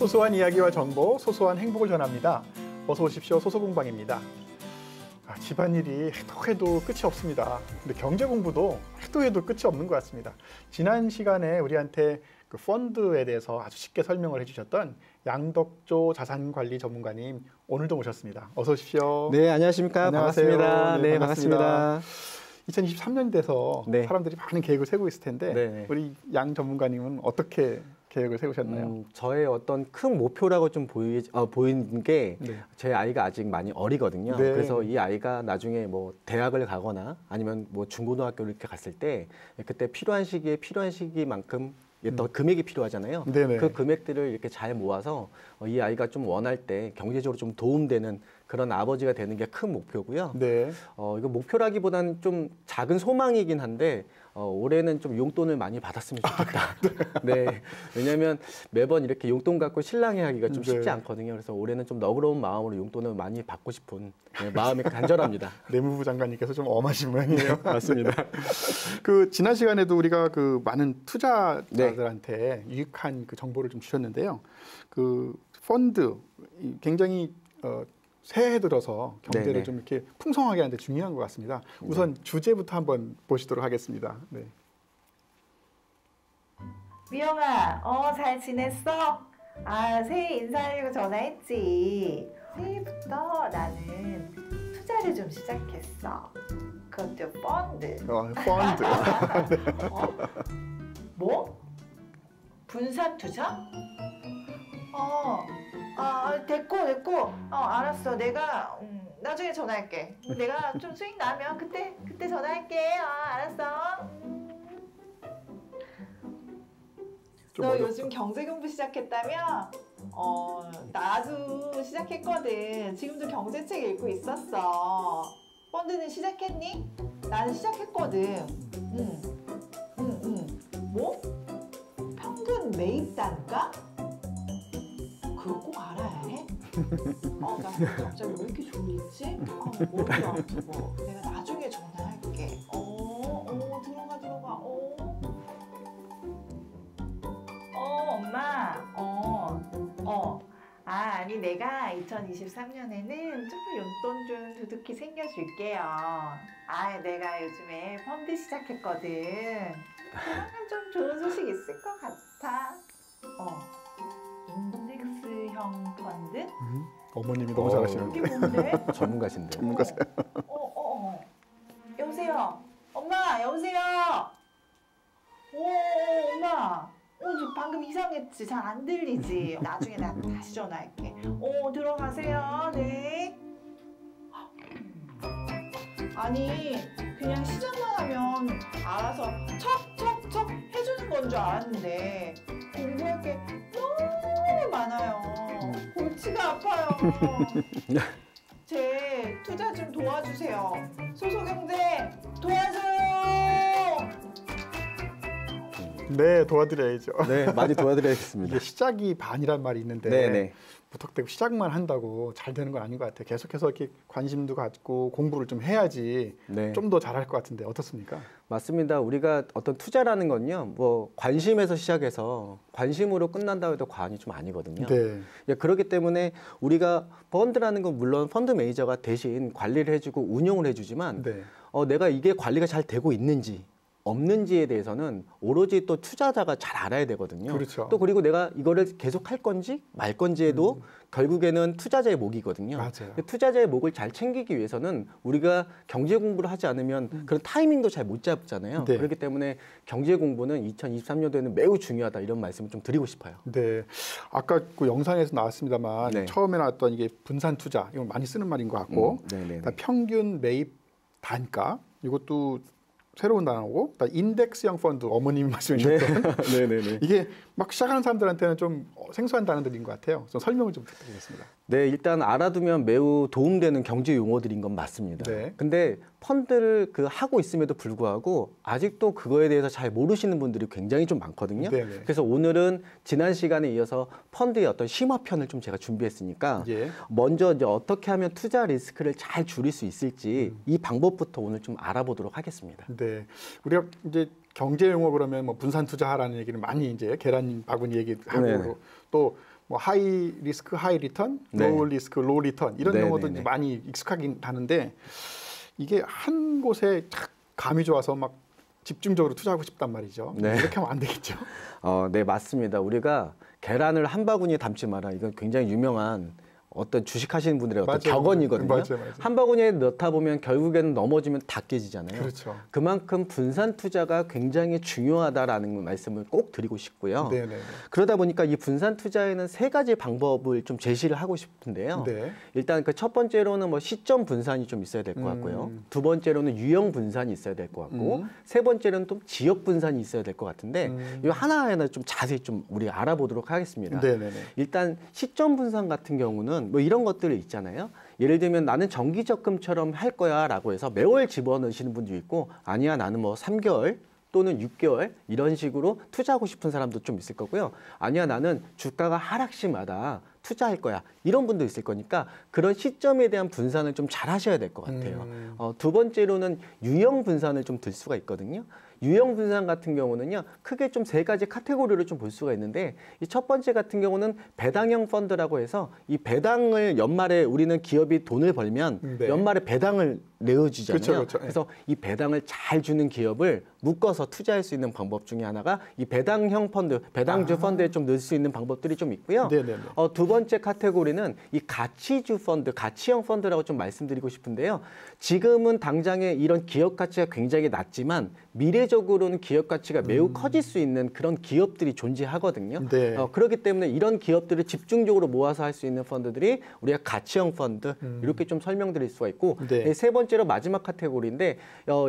소소한 이야기와 정보, 소소한 행복을 전합니다. 어서 오십시오. 소소공방입니다. 집안일이 해도 끝이 없습니다. 근데 경제 공부도 해도 끝이 없는 것 같습니다. 지난 시간에 우리한테 그 펀드에 대해서 아주 쉽게 설명을 해주셨던 양덕조 자산관리 전문가님 오늘도 모셨습니다. 어서 오십시오. 네, 안녕하십니까. 안녕하세요. 반갑습니다. 네, 반갑습니다. 2023년이 돼서 네. 사람들이 많은 계획을 세우고 있을 텐데 네. 우리 양 전문가님은 어떻게 계획을 세우셨나요? 저의 어떤 큰 목표라고 좀 보이는 게 제 아이가 아직 많이 어리거든요. 네. 그래서 이 아이가 나중에 뭐 대학을 가거나 아니면 뭐 중고등학교를 이렇게 갔을 때 그때 필요한 시기에 필요한 시기만큼 어떤 금액이 필요하잖아요. 네네. 그 금액들을 이렇게 잘 모아서 이 아이가 좀 원할 때 경제적으로 좀 도움되는 그런 아버지가 되는 게 큰 목표고요. 네. 이거 목표라기보다는 좀 작은 소망이긴 한데 올해는 좀 용돈을 많이 받았으면 좋겠다. 네, 왜냐하면 매번 이렇게 용돈 갖고 실랑이 하기가 좀 쉽지 않거든요. 그래서 올해는 좀 너그러운 마음으로 용돈을 많이 받고 싶은 마음이 간절합니다. 내무부 장관님께서 좀 엄하신 모양이에요. 맞습니다. 그 지난 시간에도 우리가 그 많은 투자자들한테 유익한 그 정보를 좀 주셨는데요. 그 펀드 굉장히 새해 들어서 경제를 좀 이렇게 풍성하게 하는 데 중요한 것 같습니다. 우선 주제부터 한번 보시도록 하겠습니다. 네. 미영아, 잘 지냈어? 새해 인사하려고 전화했지. 새해부터 나는 투자를 좀 시작했어. 그것도 펀드. 펀드. 뭐? 분산 투자? 됐고. 알았어. 내가 나중에 전화할게. 내가 좀 수익 나면 그때 전화할게. 알았어. 너 요즘 경제 공부 시작했다며? 나도 시작했거든. 지금도 경제책 읽고 있었어. 펀드는 시작했니? 나는 시작했거든. 뭐? 평균 매입 단가? 그거 꼭 알아야 해? 나 갑자기 왜 이렇게 졸리지? 머리가 아프고. 내가 나중에 전화할게. 들어가. 엄마. 아니 내가 2023년에는 조금 용돈 좀 두둑히 챙겨줄게요. 내가 요즘에 펀드 시작했거든. 그러면 좀 좋은 소식 있을 것 같아. 인덱스형 펀드? 어머님이 너무 잘하시는데. 이게 뭔데? 전문가신데. 전문가세요. 여보세요? 엄마, 여보세요? 엄마. 저 방금 이상했지? 잘 안 들리지? 나중에 나 다시 전화할게. 들어가세요. 네. 아니, 그냥 시작만 하면 알아서 척 해주는 건 줄 알았는데 공부할 게 너무 많아요. 골치가 아파요. 제 투자 좀 도와주세요. 소소경제 도와줘요. 네, 도와드려야죠. 네, 많이 도와드려야겠습니다. 이게 시작이 반이란 말이 있는데 무턱대고 시작만 한다고 잘 되는 건 아닌 것 같아요. 계속해서 이렇게 관심도 갖고 공부를 좀 해야지 좀 더 잘할 것 같은데 어떻습니까? 맞습니다. 우리가 어떤 투자라는 건요, 뭐 관심에서 시작해서 관심으로 끝난다고 해도 과언이 좀 아니거든요. 그렇기 때문에 우리가 펀드라는 건 물론 펀드 매니저가 대신 관리를 해주고 운용을 해주지만 내가 이게 관리가 잘 되고 있는지 없는지에 대해서는 오로지 또 투자자가 잘 알아야 되거든요. 또 그리고 내가 이거를 계속 할 건지 말 건지에도 결국에는 투자자의 몫이거든요. 투자자의 몫을 잘 챙기기 위해서는 우리가 경제 공부를 하지 않으면 그런 타이밍도 잘 못 잡잖아요. 그렇기 때문에 경제 공부는 2023년도에는 매우 중요하다 이런 말씀을 좀 드리고 싶어요. 네, 아까 그 영상에서 나왔습니다만 처음에 나왔던 이게 분산 투자 이건 많이 쓰는 말인 것 같고 평균 매입 단가 이것도 새로운 단어고 인덱스형 펀드 어머님이 말씀해 주셨던 이게 막 시작하는 사람들한테는 좀 생소한 단어들인 것 같아요. 좀 설명을 좀 부탁드리겠습니다. 네, 일단 알아두면 매우 도움되는 경제 용어들인 건 맞습니다. 근데 펀드를 하고 있음에도 불구하고 아직도 그거에 대해서 잘 모르시는 분들이 굉장히 좀 많거든요. 그래서 오늘은 지난 시간에 이어서 펀드의 어떤 심화편을 좀 제가 준비했으니까 먼저 이제 어떻게 하면 투자 리스크를 잘 줄일 수 있을지 이 방법부터 오늘 좀 알아보도록 하겠습니다. 우리가 이제 경제 용어 그러면 뭐 분산 투자하라는 얘기는 많이 이제 계란 바구니 얘기하고 네네. 또 뭐 하이 리스크 하이 리턴, 네. 로우 리스크 로우 리턴 이런 네네네. 용어도 이제 많이 익숙하긴 하는데 이게 한 곳에 딱 감이 좋아서 막 집중적으로 투자하고 싶단 말이죠. 네. 이렇게 하면 안 되겠죠. 네, 맞습니다. 우리가 계란을 한 바구니에 담지 마라. 이건 굉장히 유명한 어떤 주식하시는 분들의 어떤 맞아요. 격언이거든요. 맞아요. 한 바구니에 넣다 보면 결국에는 넘어지면 다 깨지잖아요. 그렇죠. 그만큼 분산 투자가 굉장히 중요하다라는 말씀을 꼭 드리고 싶고요. 네네. 그러다 보니까 이 분산 투자에는 세 가지 방법을 좀 제시를 하고 싶은데요. 네. 일단 그 첫 번째로는 뭐 시점 분산이 좀 있어야 될 것 같고요. 두 번째로는 유형 분산이 있어야 될 것 같고, 세 번째로는 또 지역 분산이 있어야 될 것 같은데, 이 하나하나 좀 자세히 좀 우리 알아보도록 하겠습니다. 네네네. 일단 시점 분산 같은 경우는 뭐 이런 것들이 있잖아요. 예를 들면 나는 정기 적금처럼 할 거야라고 해서 매월 집어넣으시는 분도 있고, 아니야 나는 뭐 3개월 또는 6개월 이런 식으로 투자하고 싶은 사람도 좀 있을 거고요. 아니야 나는 주가가 하락 시마다 투자할 거야 이런 분도 있을 거니까 그런 시점에 대한 분산을 좀 잘 하셔야 될 것 같아요. 두 번째로는 유형 분산을 좀 들 수가 있거든요. 유형 분산 같은 경우는요, 크게 좀 세 가지 카테고리를 좀 볼 수가 있는데, 이 첫 번째 같은 경우는 배당형 펀드라고 해서 이 배당을 연말에 우리는 기업이 돈을 벌면 네. 연말에 배당을 내어주잖아요. 그렇죠. 그래서 이 배당을 잘 주는 기업을 묶어서 투자할 수 있는 방법 중에 하나가 이 배당형 펀드, 배당주 펀드에 좀 넣을 수 있는 방법들이 좀 있고요. 네네네. 두 번째 카테고리는 이 가치주 펀드, 가치형 펀드라고 좀 말씀드리고 싶은데요. 지금은 당장에 이런 기업 가치가 굉장히 낮지만 미래적으로는 기업 가치가 매우 커질 수 있는 그런 기업들이 존재하거든요. 네. 그렇기 때문에 이런 기업들을 집중적으로 모아서 할 수 있는 펀드들이 우리가 가치형 펀드 이렇게 좀 설명드릴 수가 있고, 네. 세 번째로 마지막 카테고리인데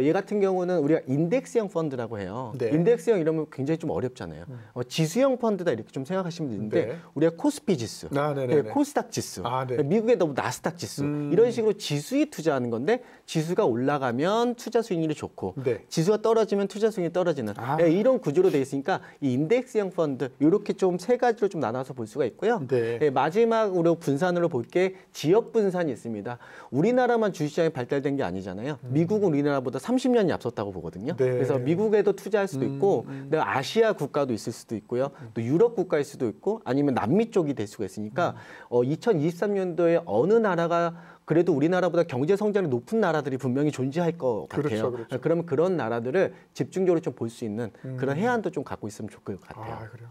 얘 같은 경우는 우리가 인덱스형 펀드라고 해요. 네. 인덱스형 이러면 굉장히 좀 어렵잖아요. 지수형 펀드다 이렇게 좀 생각하시면 되는데 네. 우리가 코스피 지수, 네네네. 코스닥 지수, 네. 미국에도 뭐 나스닥 지수 이런 식으로 지수에 투자하는 건데 지수가 올라가면 투자 수익률이 좋고 네. 지수가 떨어지면 투자 수익률이 떨어지는 이런 구조로 돼 있으니까 이 인덱스형 펀드 이렇게 좀 세 가지로 좀 나눠서 볼 수가 있고요. 네. 마지막으로 분산으로 볼 게 지역 분산이 있습니다. 우리나라만 주식시장이 발달된 게 아니잖아요. 미국은 우리나라보다 30년이 앞섰다고 보거든요. 네. 그래서 미국에도 투자할 수도 있고 아시아 국가도 있을 수도 있고요. 또 유럽 국가일 수도 있고 아니면 남미 쪽이 될 수가 있으니까 2023년도에 어느 나라가 그래도 우리나라보다 경제 성장이 높은 나라들이 분명히 존재할 것 같아요. 그렇죠. 그러면 그런 나라들을 집중적으로 좀 볼 수 있는 그런 해안도 좀 갖고 있으면 좋을 것 같아요. 그래요.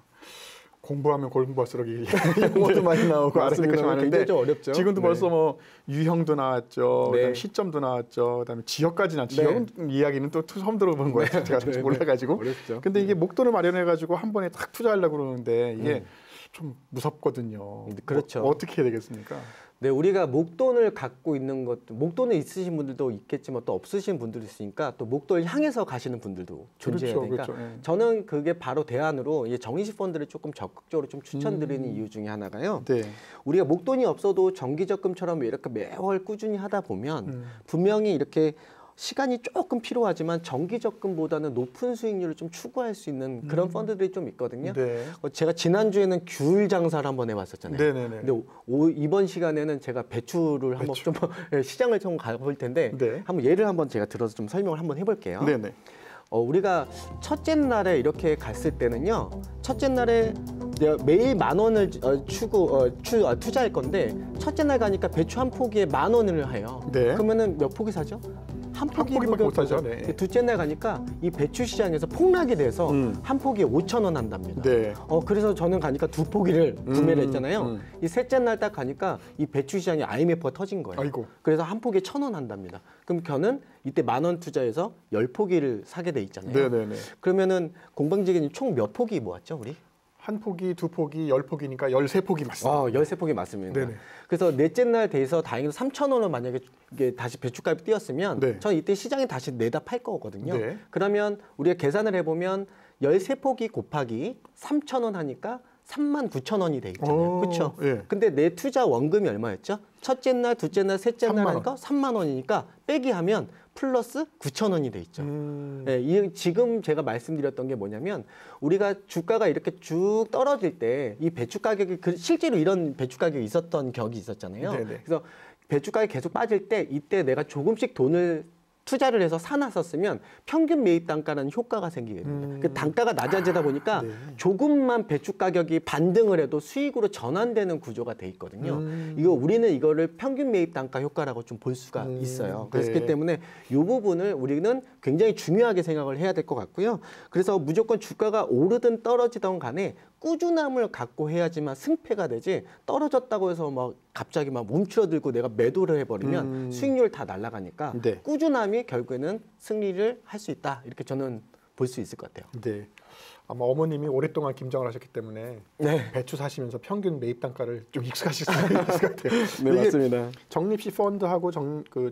공부하면 공부할수록 용어도 많이 나오고 알아듣는 것이 많은데 굉장히 좀 어렵죠. 지금도 벌써 뭐 유형도 나왔죠, 네. 그다음에 시점도 나왔죠, 그다음에 지역까지 나왔죠. 지역 이야기는 또 처음 들어본 거예요. 제가 잘 몰라가지고. 어렵죠. 근데 이게 목돈을 마련해가지고 한 번에 딱 투자하려고 그러는데 이게 좀 무섭거든요. 그렇죠. 뭐 어떻게 해야 되겠습니까? 네, 우리가 목돈을 갖고 있는 것도 목돈을 있으신 분들도 있겠지만 또 없으신 분들도 있으니까 또 목돈을 향해서 가시는 분들도 존재해야 되니까 그렇죠. 네. 저는 그게 바로 대안으로 이 정의식 펀드를 조금 적극적으로 좀 추천드리는 이유 중에 하나가요. 네. 우리가 목돈이 없어도 정기적금처럼 이렇게 매월 꾸준히 하다 보면 분명히 이렇게 시간이 조금 필요하지만 정기적금보다는 높은 수익률을 좀 추구할 수 있는 그런 펀드들이 좀 있거든요. 네. 제가 지난주에는 귤 장사를 한번 해봤었잖아요. 네네네. 근데 이번 시간에는 제가 배추를 한번 좀 시장을 좀 가볼 텐데 네. 한번 예를 한번 제가 들어서 좀 설명을 한번 해볼게요. 네네. 우리가 첫째 날에 이렇게 갔을 때는요. 첫째 날에 매일 10,000원을 투자할 건데 첫째 날 가니까 배추 한 포기에 10,000원을 해요. 네. 그러면은 몇 포기 사죠? 한 포기밖에 못 사죠. 네. 둘째 날 가니까 이 배추 시장에서 폭락이 돼서 한 포기에 5,000원 한답니다. 네. 그래서 저는 가니까 2포기를 구매를 했잖아요. 이 셋째 날 딱 가니까 이 배추 시장에 IMF가 터진 거예요. 아이고. 그래서 한 포기에 1,000원 한답니다. 그럼 저는 이때 10,000원 투자해서 10포기를 사게 돼 있잖아요. 네네네. 그러면은 공방지기님 총 몇 포기 모았죠, 우리? 한 포기, 두 포기, 10포기니까 13포기 맞습니다. 13포기 맞습니다. 네네. 그래서 넷째 날 돼서 다행히도 3,000원을 만약에 이게 다시 배추값이 뛰었으면 네. 저는 이때 시장에 다시 내다 팔 거거든요. 네. 그러면 우리가 계산을 해보면 13포기 곱하기 3,000원 하니까 39,000원이 돼 있잖아요. 그렇죠? 예. 근데 내 투자 원금이 얼마였죠? 첫째 날, 둘째 날, 셋째 날 3만 원. 하니까 3만 원이니까 빼기 하면 플러스 9,000원이 돼 있죠. 예, 지금 제가 말씀드렸던 게 뭐냐면 우리가 주가가 이렇게 쭉 떨어질 때 이 배추 가격이 실제로 이런 배추 가격이 있었던 격이 있었잖아요. 네네. 그래서 배추 가격이 계속 빠질 때 이때 내가 조금씩 돈을 투자를 해서 사놨었으면 평균 매입 단가라는 효과가 생기게 됩니다. 그 단가가 낮아지다 보니까 네. 조금만 배추 가격이 반등을 해도 수익으로 전환되는 구조가 돼 있거든요. 우리는 이거를 평균 매입 단가 효과라고 좀 볼 수가 있어요. 그렇기 네. 때문에 이 부분을 우리는 굉장히 중요하게 생각을 해야 될 것 같고요. 그래서 무조건 주가가 오르든 떨어지든 간에 꾸준함을 갖고 해야지만 승패가 되지, 떨어졌다고 해서 막 갑자기 막 움츠러들고 내가 매도를 해버리면 수익률 다 날아가니까 네. 꾸준함이 결국에는 승리를 할 수 있다, 이렇게 저는 볼 수 있을 것 같아요. 네. 아마 어머님이 오랫동안 김장을 하셨기 때문에 네. 배추 사시면서 평균 매입 단가를 좀 익숙하실 수 있을 것 같아요. 네, 이게 맞습니다. 적립식 펀드하고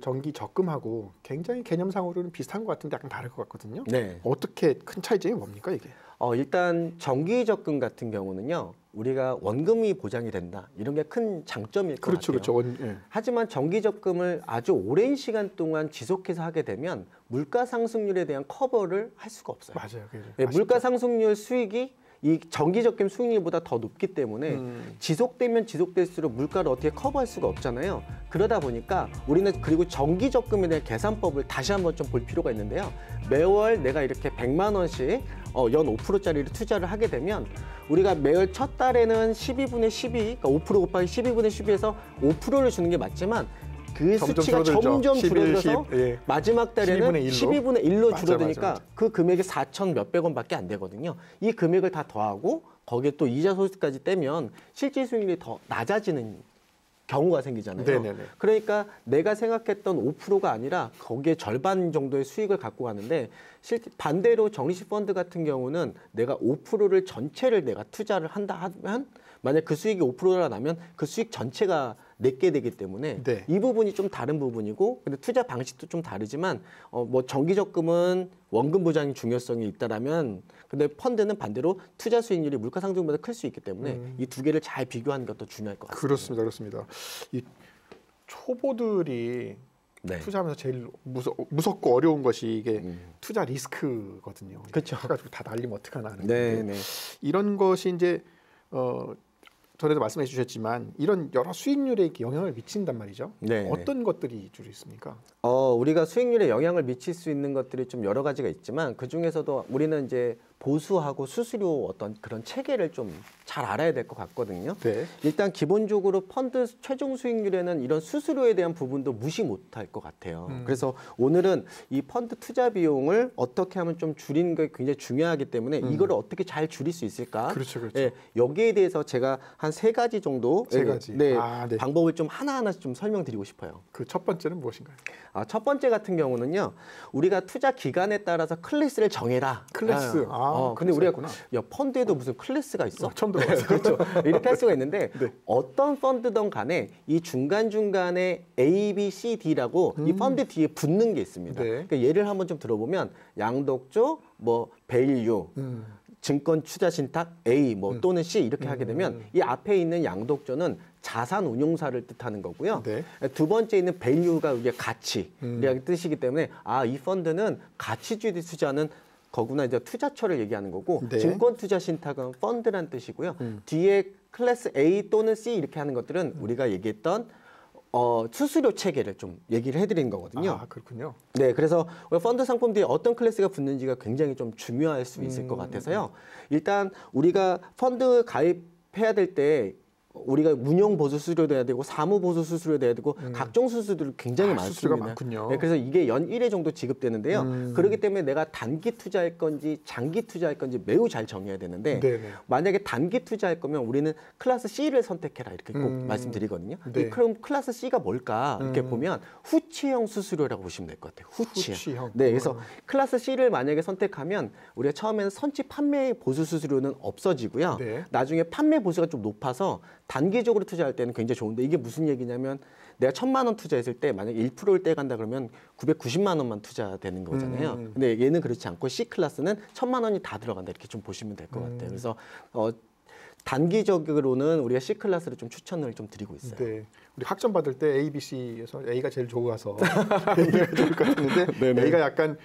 정기 적금하고 굉장히 개념상으로는 비슷한 것 같은데 약간 다를 것 같거든요. 네. 어떻게 큰 차이점이 뭡니까 이게? 일단 정기 적금 같은 경우는요, 우리가 원금이 보장이 된다, 이런 게 큰 장점일 것 그렇죠, 같아요. 그렇죠. 예. 하지만 정기 적금을 아주 오랜 시간 동안 지속해서 하게 되면 물가 상승률에 대한 커버를 할 수가 없어요. 맞아요. 네, 물가 상승률 수익이 이 정기 적금 수익률보다 더 높기 때문에 지속되면 지속될수록 물가를 어떻게 커버할 수가 없잖아요. 그러다 보니까 우리는 그리고 정기 적금에 대한 계산법을 다시 한번 좀 볼 필요가 있는데요. 매월 내가 이렇게 100만 원씩 연 5%짜리를 투자를 하게 되면 우리가 매월 첫 달에는 12분의 12, 그러니까 5% 곱하기 12분의 12에서 5%를 주는 게 맞지만 그 점점 수치가 줄어들죠. 점점 11, 줄어들어서 10, 예. 마지막 달에는 12분의 1로 맞아, 줄어드니까 맞아. 그 금액이 4천 몇백 원밖에 안 되거든요. 이 금액을 다 더하고 거기에 또 이자 소득까지 떼면 실질 수익률이 더 낮아지는 경우가 생기잖아요. 네네네. 그러니까 내가 생각했던 5%가 아니라 거기에 절반 정도의 수익을 갖고 가는데, 반대로 적립식 펀드 같은 경우는 내가 5%를 전체를 내가 투자를 한다 하면, 만약 그 수익이 5%가 나면 그 수익 전체가 내게 되기 때문에 네. 이 부분이 좀 다른 부분이고, 근데 투자 방식도 좀 다르지만 뭐 정기 적금은 원금 보장의 중요성이 있다라면, 근데 펀드는 반대로 투자 수익률이 물가 상승보다 클 수 있기 때문에 이 두 개를 잘 비교하는 것도 중요할 것 같습니다. 그렇습니다, 그렇습니다. 이 초보들이 네. 투자하면서 제일 무섭고 어려운 것이 이게 투자 리스크거든요. 그렇죠. 해가지고 다 날리면 어떡하나 하는 네, 건데 네. 이런 것이 이제 전에도 말씀해 주셨지만 이런 여러 수익률에 이렇게 영향을 미친단 말이죠. 네, 어떤 것들이 주로 있습니까? 우리가 수익률에 영향을 미칠 수 있는 것들이 좀 여러 가지가 있지만, 그 중에서도 우리는 이제 보수하고 수수료 어떤 그런 체계를 좀 잘 알아야 될 것 같거든요. 네. 일단 기본적으로 펀드 최종 수익률에는 이런 수수료에 대한 부분도 무시 못할 것 같아요. 그래서 오늘은 이 펀드 투자 비용을 어떻게 하면 좀 줄이는 게 굉장히 중요하기 때문에 이거를 어떻게 잘 줄일 수 있을까? 그렇죠, 그렇죠. 예, 여기에 대해서 제가 한 3가지 정도 세 가지. 네, 네. 방법을 좀 하나하나씩 좀 설명드리고 싶어요. 그 첫 번째는 무엇인가요? 첫 번째 같은 경우는요, 우리가 투자 기간에 따라서 클래스를 정해라. 클래스. 근데 우리가 클래스였구나. 야, 펀드에도 무슨 클래스가 있어? 처음 들어봤어요. 그렇죠. 이렇게 할 수가 있는데 네. 어떤 펀드든 간에 이 중간중간에 A, B, C, D라고 이 펀드 뒤에 붙는 게 있습니다. 네. 그러니까 예를 한번 좀 들어보면 양독조, 뭐 밸류, 증권 투자 신탁 A 또는 C 이렇게 하게 되면 이 앞에 있는 양독조는 자산 운용사를 뜻하는 거고요. 네. 두 번째 있는 밸류가 우리가 가치 이라는 뜻이기 때문에 이 펀드는 가치주의 투자는 거구나, 이제 투자처를 얘기하는 거고, 네. 증권 투자 신탁은 펀드란 뜻이고요. 뒤에 클래스 A 또는 C 이렇게 하는 것들은 우리가 얘기했던 수수료 체계를 좀 얘기를 해드리는 거거든요. 그렇군요. 네, 그래서 펀드 상품 뒤에 어떤 클래스가 붙는지가 굉장히 좀 중요할 수 있을 것 같아서요. 일단 우리가 펀드 가입해야 될 때 우리가 운영 보수 수수료도 해야 되고 사무 보수 수수료도 해야 되고 각종 수수료들이 굉장히 수수료가 많습니다. 많군요. 네, 그래서 이게 연 1회 정도 지급되는데요. 그렇기 때문에 내가 단기 투자할 건지 장기 투자할 건지 매우 잘 정해야 되는데, 네네. 만약에 단기 투자할 거면 우리는 클래스 C를 선택해라 이렇게 꼭 말씀드리거든요. 네. 그럼 클래스 C가 뭘까 이렇게 보면 후치형 수수료라고 보시면 될 것 같아요. 후치형. 네, 그래서 클래스 C를 만약에 선택하면 우리가 처음에는 선취 판매 보수 수수료는 없어지고요. 네. 나중에 판매 보수가 좀 높아서 단기적으로 투자할 때는 굉장히 좋은데, 이게 무슨 얘기냐면 내가 1,000만 원 투자했을 때 만약에 1%를 떼간다 그러면 990만 원만 투자되는 거잖아요. 근데 얘는 그렇지 않고 C 클래스는 1,000만 원이 다 들어간다, 이렇게 좀 보시면 될 것 같아요. 그래서 단기적으로는 우리가 C 클래스를 좀 추천을 좀 드리고 있어요. 네. 우리 학점 받을 때 A, B, C에서 A가 제일 좋아서 A가 좋을 것 같은데 A가 약간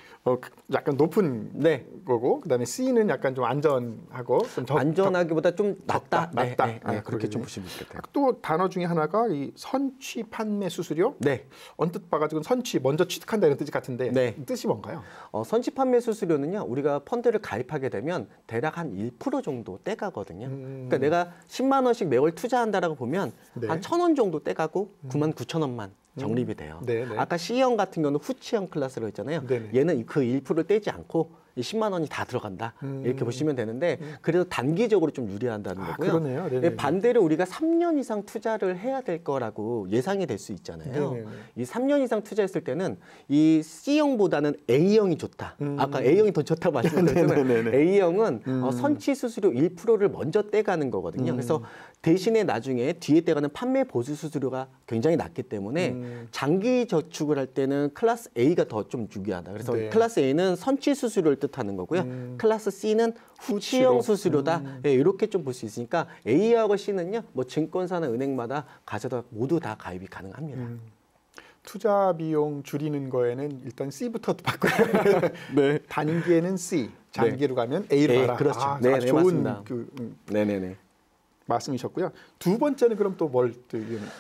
높은 네. 거고 그다음에 C는 약간 좀 안전하고 좀 안전하기보다 좀 낮다. 낮다. 네, 네, 그렇게 좀 보시면 좋겠다. 또 단어 중에 하나가 이 선취 판매 수수료. 네. 언뜻 봐가지고 선취 먼저 취득한다 이런 뜻이 같은데 네. 뜻이 뭔가요? 선취 판매 수수료는요. 우리가 펀드를 가입하게 되면 대략 한 1% 정도 떼가거든요. 그러니까 내가 10만 원씩 매월 투자한다라고 보면 네. 한 1,000원 정도 떼가고 99,000원만 적립이 돼요. 네네. 아까 C형 같은 경우는 후치형 클래스로 했잖아요. 네네. 얘는 그 1%를 떼지 않고 이 10만 원이 다 들어간다. 이렇게 보시면 되는데 그래도 단기적으로 좀 유리한다는 거고요. 그러네요. 네네네. 반대로 우리가 3년 이상 투자를 해야 될 거라고 예상이 될 수 있잖아요. 네네네. 이 3년 이상 투자했을 때는 이 C형보다는 A형이 좋다. 아까 A형이 더 좋다고 말씀드렸잖아요. A형은 선취 수수료 1%를 먼저 떼가는 거거든요. 그래서 대신에 나중에 뒤에 떼가는 판매 보수 수수료가 굉장히 낮기 때문에 장기 저축을 할 때는 클래스 A가 더 좀 유리하다. 그래서 네. 클래스 A는 선취 수수료를 뜻하는 거고요. 클래스 C는 후치형 수수료다. 네, 이렇게 좀 볼 수 있으니까 A하고 C는요. 뭐 증권사나 은행마다 가셔도 모두 다 가입이 가능합니다. 투자 비용 줄이는 거에는 일단 C부터 바꿔야 네. 단기에는 C, 장기로 가면 A로 가라. 그렇죠. 네, 네, 좋은 맞습니다. 네네네. 말씀이셨고요. 두 번째는 그럼 또 뭘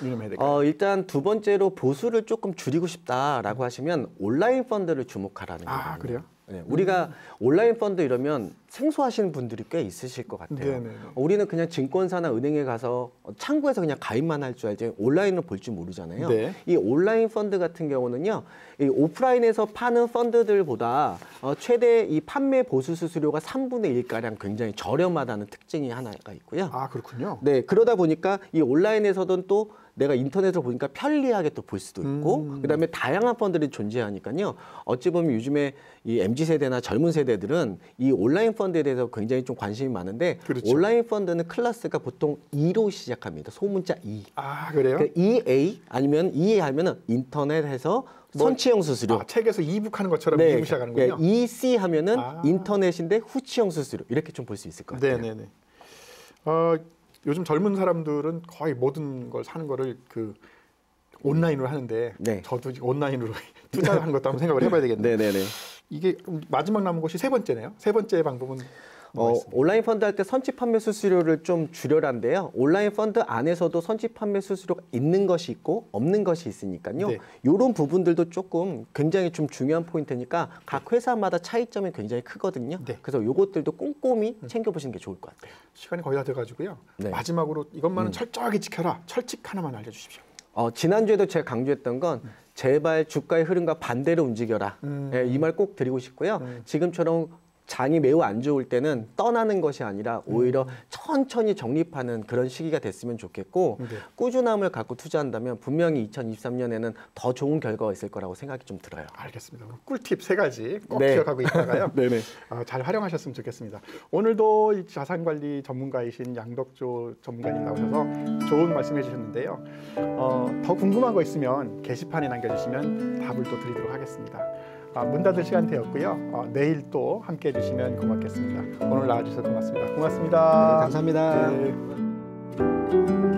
유념해야 될까요? 일단 두 번째로 보수를 조금 줄이고 싶다라고 하시면 온라인 펀드를 주목하라는 거예요. 그래요? 네, 우리가 온라인 펀드 이러면 생소하시는 분들이 꽤 있으실 것 같아요. 네네네. 우리는 그냥 증권사나 은행에 가서 창구에서 그냥 가입만 할 줄 알지 온라인으로 볼 줄 모르잖아요. 네. 이 온라인 펀드 같은 경우는요, 이 오프라인에서 파는 펀드들보다 최대 이 판매 보수 수수료가 3분의 1가량 굉장히 저렴하다는 특징이 하나가 있고요. 그렇군요. 네, 그러다 보니까 이 온라인에서는 또 내가 인터넷으로 보니까 편리하게 또 볼 수도 있고 그다음에 다양한 펀드들이 존재하니까요. 어찌 보면 요즘에 이 MZ세대나 젊은 세대들은 이 온라인 펀드에 대해서 굉장히 좀 관심이 많은데 그렇죠. 온라인 펀드는 클래스가 보통 2로 시작합니다. 소문자 2. 그래요? 그러니까 EA 아니면 EA 하면은 인터넷에서 선취형 수수료. 책에서 이북하는 것처럼 이북 시작하는군요. EC 하면은 인터넷인데 후치형 수수료. 이렇게 좀 볼 수 있을 것 같아요. 네네네. 요즘 젊은 사람들은 거의 모든 걸 사는 거를 온라인으로 하는데 저도 온라인으로 투자하는 것도 한번 생각을 해봐야 되겠네요. 네네네. 이게 마지막 남은 것이 세 번째네요. 세 번째 방법은 온라인 펀드 할 때 선취 판매 수수료를 좀 줄여라는데요. 온라인 펀드 안에서도 선취 판매 수수료가 있는 것이 있고 없는 것이 있으니까요. 네. 이런 부분들도 조금 굉장히 좀 중요한 포인트니까 각 회사마다 차이점이 굉장히 크거든요. 네. 그래서 이것들도 꼼꼼히 챙겨보시는 게 좋을 것 같아요. 시간이 거의 다 돼가지고요. 네. 마지막으로 이것만은 철저하게 지켜라. 철칙 하나만 알려주십시오. 지난주에도 제가 강조했던 건 제발 주가의 흐름과 반대로 움직여라. 이 말 꼭 드리고 싶고요. 지금처럼 장이 매우 안 좋을 때는 떠나는 것이 아니라 오히려 천천히 적립하는 그런 시기가 됐으면 좋겠고 꾸준함을 갖고 투자한다면 분명히 2023년에는 더 좋은 결과가 있을 거라고 생각이 좀 들어요. 알겠습니다. 꿀팁 세 가지 꼭 기억하고 있다가요. 네네. 잘 활용하셨으면 좋겠습니다. 오늘도 이 자산관리 전문가이신 양덕조 전문가님 나오셔서 좋은 말씀해 주셨는데요. 더 궁금한 거 있으면 게시판에 남겨주시면 답을 또 드리도록 하겠습니다. 문 닫을 시간 되었고요. 내일 또 함께 해주시면 고맙겠습니다. 오늘 나와주셔서 고맙습니다. 고맙습니다. 네, 감사합니다. 네.